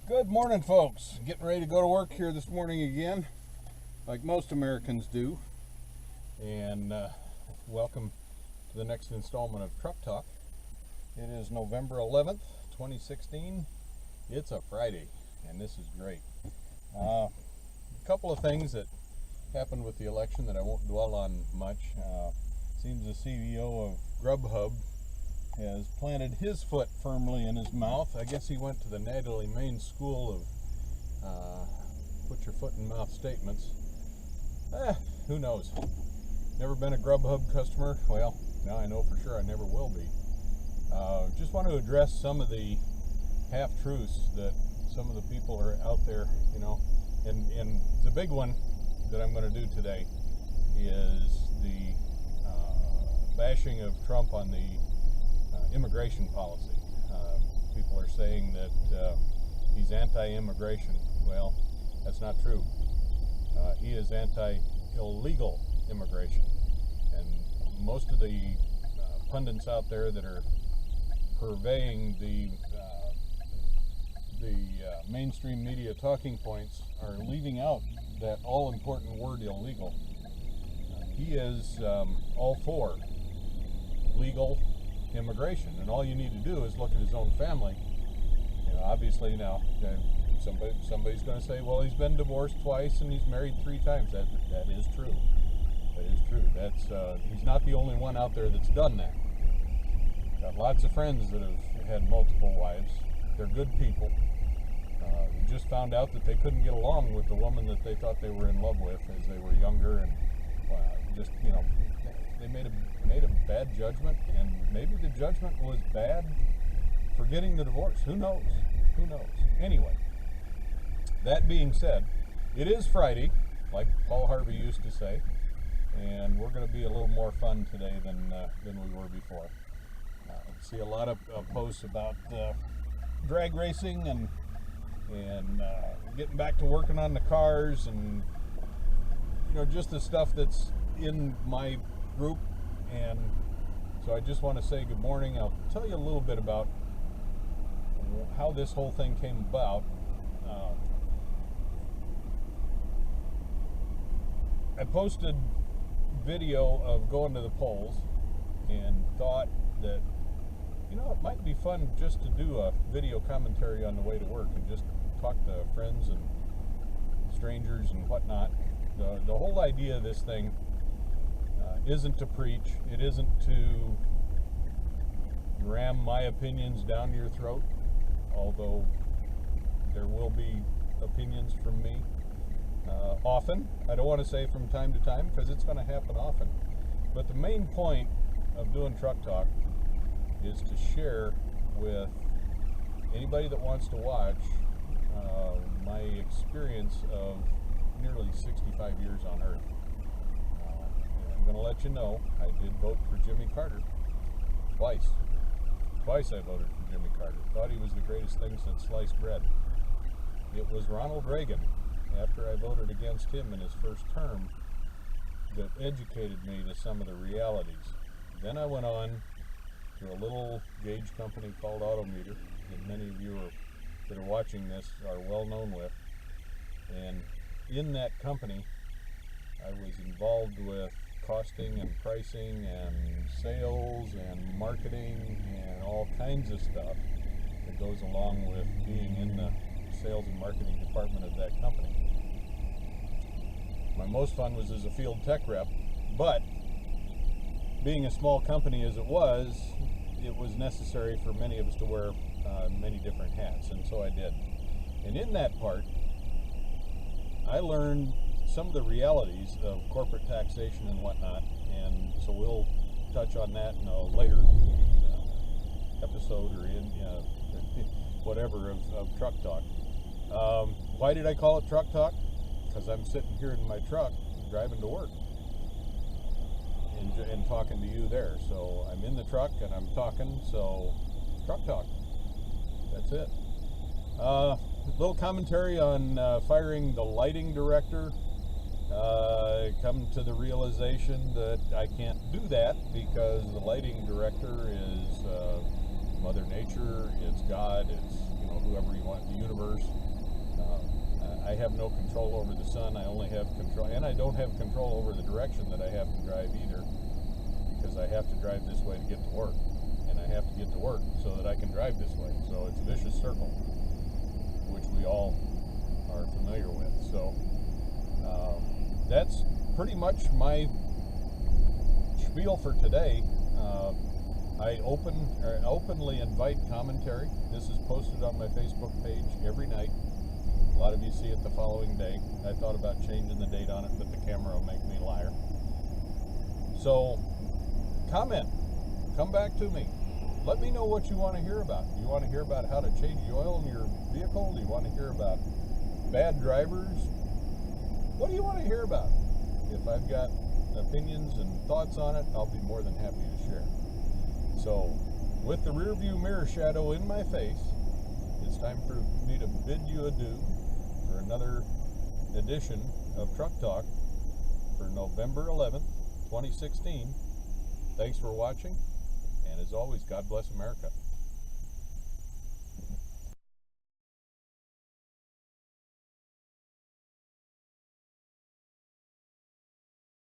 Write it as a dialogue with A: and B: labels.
A: Good morning, folks. Getting ready to go to work here this morning again, like most Americans do. And welcome to the next installment of Truck Talk. It is November 11th, 2016. It's a Friday, and this is great. A couple of things that happened with the election that I won't dwell on much. Seems the CEO of Grubhub has planted his foot firmly in his mouth. I guess he went to the Natalie Main School of put your foot in mouth statements. Who knows? Never been a Grubhub customer. Well, now I know for sure I never will be. Just want to address some of the half-truths that some of the people are out there, you know. And the big one that I'm going to do today is the bashing of Trump on the immigration policy. People are saying that he's anti-immigration. Well, that's not true. He is anti-illegal immigration. And most of the pundits out there that are purveying the mainstream media talking points are leaving out that all-important word illegal. He is all for legal immigration, and all you need to do is look at his own family. You know, obviously now somebody's going to say, well, he's been divorced twice and he's married 3 times. That is true. That is true. That's he's not the only one out there that's done that. Got lots of friends that have had multiple wives. They're good people. We just found out that they couldn't get along with the woman that they thought they were in love with as they were younger, and just, you know, they made a bad judgment, and maybe the judgment was bad for getting the divorce. Who knows? Who knows? Anyway, that being said, it is Friday, like Paul Harvey used to say, and we're going to be a little more fun today than we were before. See a lot of posts about drag racing and getting back to working on the cars, and you know, just the stuff that's in my group. And so I just want to say good morning. I'll tell you a little bit about how this whole thing came about. I posted video of going to the polls and thought that, you know, it might be fun just to do a video commentary on the way to work and just talk to friends and strangers and whatnot. The whole idea of this thing isn't to preach. It isn't to ram my opinions down your throat, although there will be opinions from me often. I don't want to say from time to time, because it's going to happen often. But the main point of doing Truck Talk is to share with anybody that wants to watch my experience of nearly 65 years on Earth. I'm going to let you know, I did vote for Jimmy Carter twice. Twice I voted for Jimmy Carter. Thought he was the greatest thing since sliced bread. It was Ronald Reagan, after I voted against him in his first term, that educated me to some of the realities. Then I went on to a little gauge company called Autometer that many of you that are watching this are well known with. And in that company, I was involved with costing and pricing and sales and marketing and all kinds of stuff that goes along with being in the sales and marketing department of that company. My most fun was as a field tech rep, but being a small company as it was necessary for many of us to wear many different hats, and so I did. And in that part, I learned some of the realities of corporate taxation and whatnot, and so we'll touch on that in a later episode or in whatever of Truck Talk. Why did I call it Truck Talk? Because I'm sitting here in my truck driving to work and talking to you there. So I'm in the truck and I'm talking, so Truck Talk. That's it. Little commentary on firing the lighting director. Come to the realization that I can't do that because the lighting director is Mother Nature, it's God, it's, you know, know, whoever you want, the universe. I have no control over the sun. I only have control, and I don't have control over the direction that I have to drive either, because I have to drive this way to get to work, and I have to get to work so that I can drive this way. So it's a vicious circle, which we all are familiar with. So that's pretty much my spiel for today. I openly invite commentary. This is posted on my Facebook page every night. A lot of you see it the following day. I thought about changing the date on it, but the camera will make me a liar. So, comment. Come back to me. Let me know what you want to hear about. Do you want to hear about how to change the oil in your vehicle? Do you want to hear about bad drivers? What do you want to hear about? If I've got opinions and thoughts on it, I'll be more than happy to share. So, with the rear view mirror shadow in my face, it's time for me to bid you adieu for another edition of Truck Talk for November 11th, 2016. Thanks for watching, and as always, God bless America.